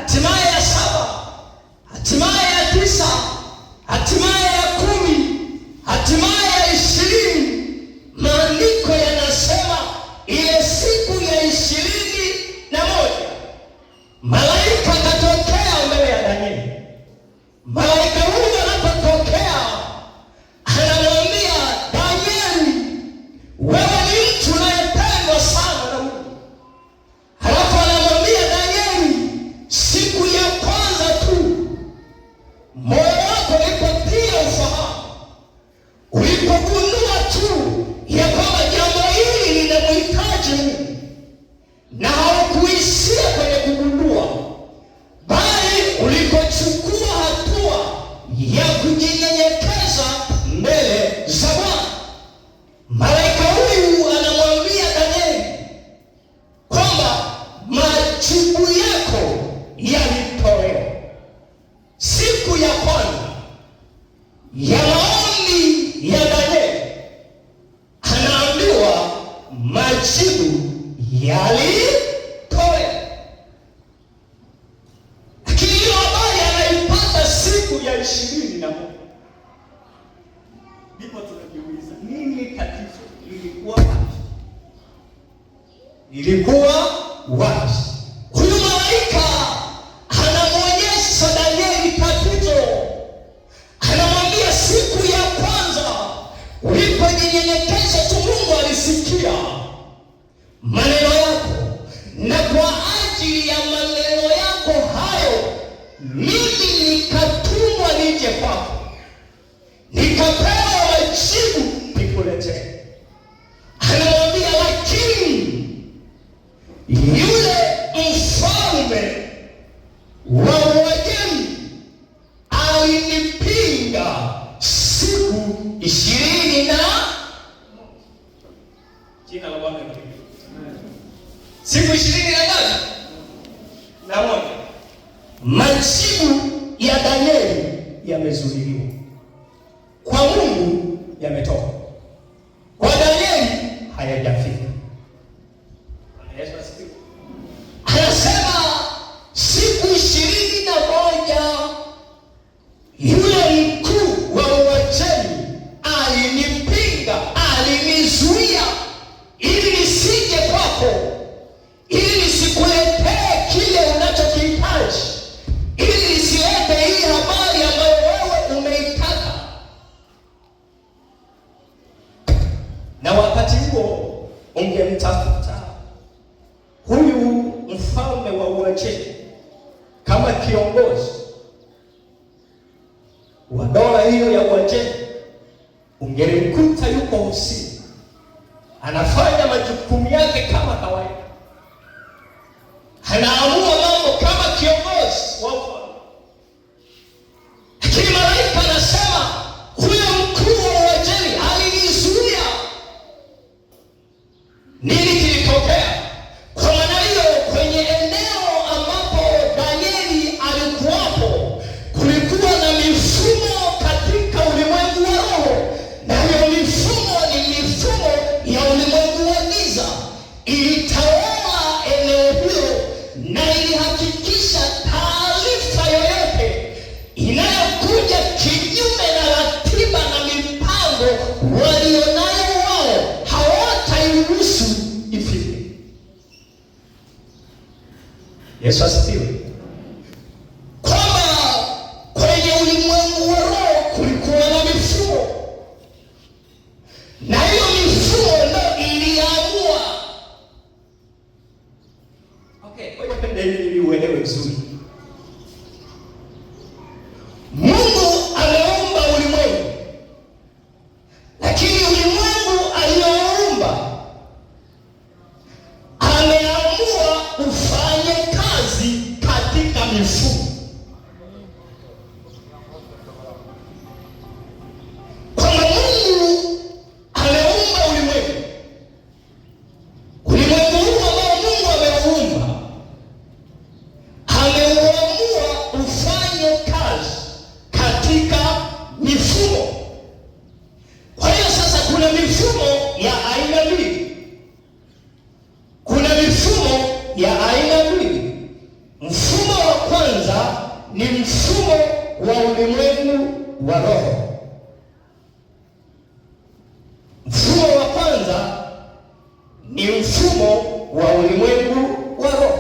hatimaye ya 7, hatimaye ya 9, hatimaye ya 10, hatimaye ya 20. Maandiko yanasema ile siku ya 21 malaika akatokea mbele ya Danieli. Malaika huyo anapotokea anamwambia Danieli, wewe ni mtu unayependwa sana na Mungu. Halafu anamwambia Danieli, siku ya kwanza tu moyo wako ulipotia ufahamu, ulipogundua tu ya kwamba jambo hili linamhitaji Mungu, na haukuishia kwenye kugundua, bali ulipochukua hatua ya kujinyenyekeza mbele za Bwana, malaika huyu anamwambia Danieli kwamba majibu yako yalitolewa. Siku ya kwanza ya maombi ya Danieli anaambiwa majibu yalitolewa, lakini hiyo habari anaipata siku ya 21. Ndipo tunajiuliza, nini tatizo? Lilikuwa wapi? Lilikuwa wapi? Huyu malaika anamwonyesha Danieli tatizo. Anamwambia siku ya kwanza ulipojinyenyekeza tu, Mungu alisikia maneno yako, na kwa ajili ya maneno yako hayo mimi nikatumwa nije kwako, nikapewa majibu nikuletee. Anamwambia lakini yule mfalme wa Uajemi alinipinga siku 20 na jina la Bwana siku 20 na moja. Majibu ya Danieli yamezuiliwa, kwa Mungu yametoka, kwa Danieli hayajafika. Yesu asifiwe. Anasema siku 21 yule mkuu wa Uajemi alinipinga, alinizuia ili nisije kwako, ili nisikuletee kile unachokihitaji, ili nisilete hii habari ambayo wewe umeitaka. Na wakati huo ungemtafuta huyu mfalme wa Uajemi kama kiongozi wa dola hiyo ya Uajemi, ungelimkuta yuko ofisini anafanya majukumu yake kama kawaida, anaamua mambo kama kiongozi wa ufalme. Lakini malaika anasema huyo mkuu wa Uajemi alinizuia. Nini kilitokea? Kwa maana hiyo, kwenye eneo ambapo Danieli alikuwapo kulikuwa na mifumo katika ulimwengu wa roho, na hiyo mifumo ni mifumo ya ulimwengu wa giza. Ilitawala eneo hilo na ilihakikisha taarifa yoyote inayokuja kinyume na ratiba na mipango walionayo wao hawatairuhusu ifike. Yesu asifiwe. Kwamba kwenye ulimwengu wa roho kulikuwa na mifumo, na hiyo mifumo ndio iliamua. Ngoja pende ili uelewe vizuri. Mungu ameumba ulimwengu, lakini ulimwengu alioumba ameamua ufanye kazi katika mifumo. Kwa Mungu ameumba ulimwengu, ulimwengu huu ambao Mungu ameuumba, ameumba ni mfumo wa ulimwengu wa roho. Mfumo wa kwanza ni mfumo wa ulimwengu wa roho.